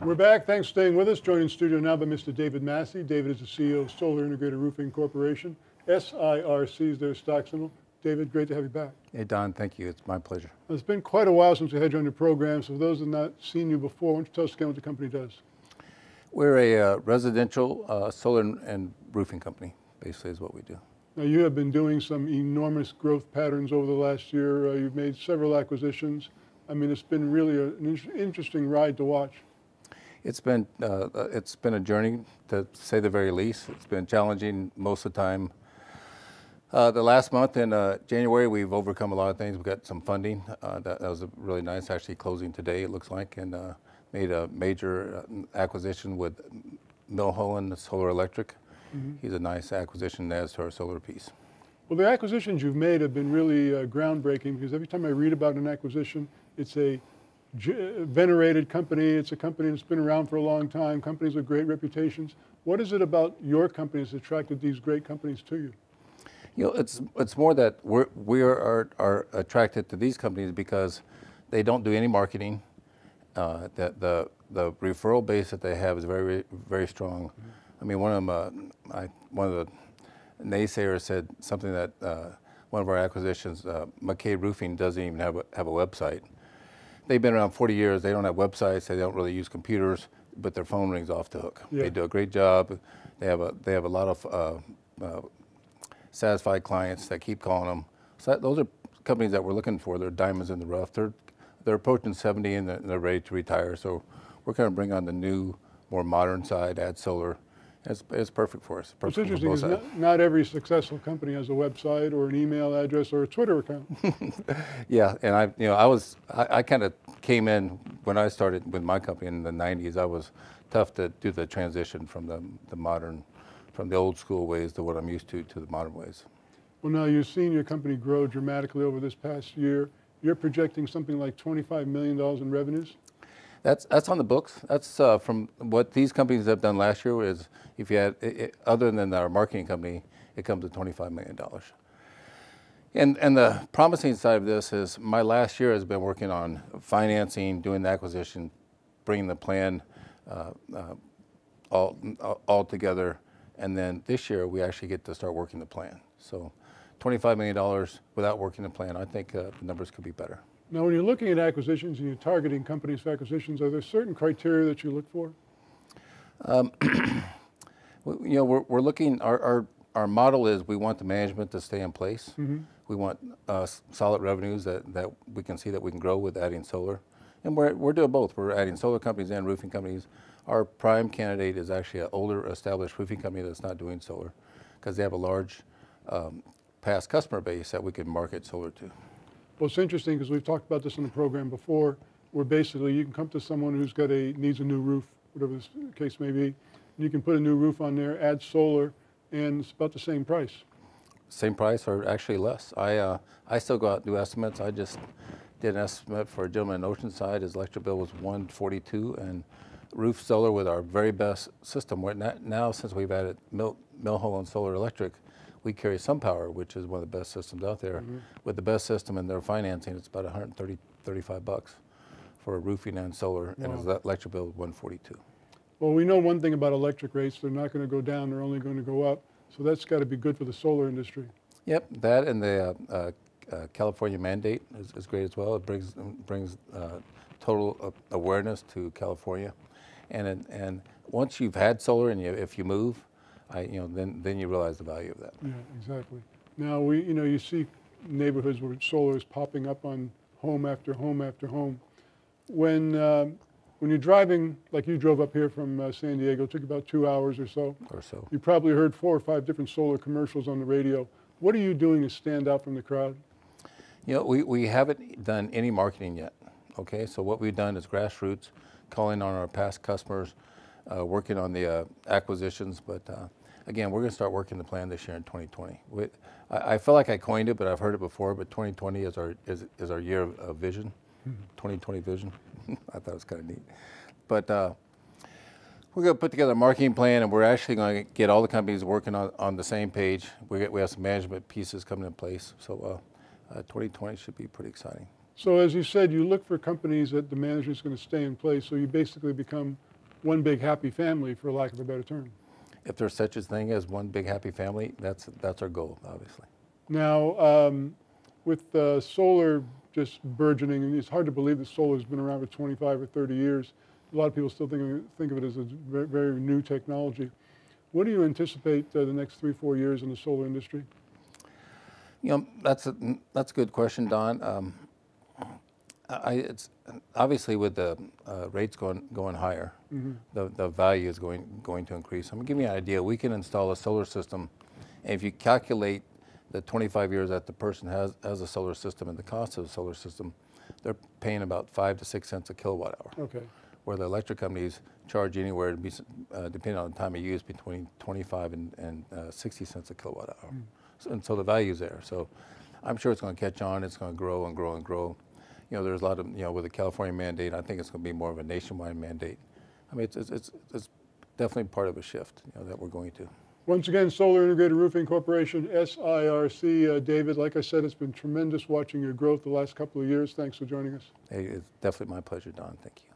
We're back. Thanks for staying with us. Joined in studio now by Mr. David Massey. David is the CEO of Solar Integrated Roofing Corporation. SIRC is their stock symbol. David, great to have you back. Hey, Don, thank you. It's my pleasure. It's been quite a while since we had you on the program, so for those who have not seen you before, why don't you tell us again what the company does? We're a residential solar and roofing company, basically, is what we do. Now, you have been doing some enormous growth patterns over the last year. You've made several acquisitions. I mean, it's been really an interesting ride to watch. It's been a journey, to say the very least. It's been challenging most of the time. The last month in January, we've overcome a lot of things. We got some funding. That was really nice, actually closing today, it looks like, and made a major acquisition with Milholland Solar Electric. Mm-hmm. He's a nice acquisition as to our solar piece. Well, the acquisitions you've made have been really groundbreaking, because every time I read about an acquisition, it's a venerated company. It's a company that's been around for a long time, companies with great reputations. What is it about your company that's attracted these great companies to you? You know, it's more that we are attracted to these companies because they don't do any marketing. The referral base that they have is very, very strong. Mm-hmm. I mean, one of the naysayers said something that one of our acquisitions, McKay Roofing, doesn't even have a website. They've been around 40 years. They don't have websites. They don't really use computers, but their phone rings off the hook. Yeah. They do a great job. They have a lot of satisfied clients that keep calling them. So those are companies that we're looking for. They're diamonds in the rough. They're approaching 70 and they're ready to retire. So we're kind of bring on the new, more modern side, add solar. It's perfect for us. What's interesting is not every successful company has a website or an email address or a Twitter account. Yeah, and I kind of came in when I started with my company in the 90s. I was tough to do the transition from the modern, from the old school ways to what I'm used to the modern ways. Well, now you've seen your company grow dramatically over this past year. You're projecting something like $25 million in revenues? That's on the books. That's from what these companies have done last year. Is if you had, other than our marketing company, it comes to $25 million. And the promising side of this is my last year has been working on financing, doing the acquisition, bringing the plan all together. And then this year, we actually get to start working the plan. So $25 million without working the plan, I think the numbers could be better. Now, when you're looking at acquisitions and you're targeting companies for acquisitions, are there certain criteria that you look for? You know, we're looking, our model is we want the management to stay in place. Mm-hmm. We want solid revenues that we can see that we can grow with adding solar. And we're doing both. We're adding solar companies and roofing companies. Our prime candidate is actually an older established roofing company that's not doing solar, because they have a large past customer base that we can market solar to. Well, it's interesting because we've talked about this in the program before, where basically you can come to someone who's needs a new roof, whatever the case may be, and you can put a new roof on there, add solar, and it's about the same price. Same price, or actually less. I still go out and do estimates. I just did an estimate for a gentleman in Oceanside. His electric bill was $142, and roof solar with our very best system. Now, since we've added Milholland Solar Electric, we carry SunPower, which is one of the best systems out there. Mm-hmm. With the best system and their financing, it's about $135 for a roofing and solar. Wow. And his electric bill is $142. Well, we know one thing about electric rates: they're not going to go down; they're only going to go up. So that's got to be good for the solar industry. Yep, that and the California mandate is great as well. It brings total awareness to California, and once you've had solar and if you move, then you realize the value of that. Yeah, exactly. Now you see neighborhoods where solar is popping up on home after home after home. When you're driving, like you drove up here from San Diego, it took about 2 hours or so. You probably heard 4 or 5 different solar commercials on the radio. What are you doing to stand out from the crowd? You know, we haven't done any marketing yet. Okay, so what we've done is grassroots, calling on our past customers, working on the acquisitions, but again, we're going to start working the plan this year in 2020. I feel like I coined it, but I've heard it before, but 2020 is our year of vision, 2020 vision. I thought it was kind of neat. But we're going to put together a marketing plan, and we're actually going to get all the companies working on the same page. We have some management pieces coming in place, so 2020 should be pretty exciting. So as you said, you look for companies that the manager is going to stay in place, so you basically become one big happy family, for lack of a better term. If there's such a thing as one big happy family, that's our goal, obviously. Now, with solar just burgeoning, and it's hard to believe that solar has been around for 25 or 30 years. A lot of people still think of it as a very, very new technology. What do you anticipate the next 3-4 years in the solar industry? You know, that's a good question, Don. It's obviously with the rates going higher, the value is going to increase. I'm gonna give you an idea. We can install a solar system, and if you calculate the 25 years that the person has a solar system and the cost of the solar system, they're paying about 5 to 6 cents a kilowatt hour. Okay. Where the electric companies charge anywhere, depending on the time of use, between 25 and 60 cents a kilowatt hour. So the value's there. So I'm sure it's going to catch on. It's going to grow and grow and grow. You know, there's a lot of, you know, with the California mandate, I think it's going to be more of a nationwide mandate. I mean, it's definitely part of a shift, you know, that we're going to. Once again, Solar Integrated Roofing Corporation, SIRC. David, like I said, it's been tremendous watching your growth the last couple of years. Thanks for joining us. Hey, it's definitely my pleasure, Don. Thank you.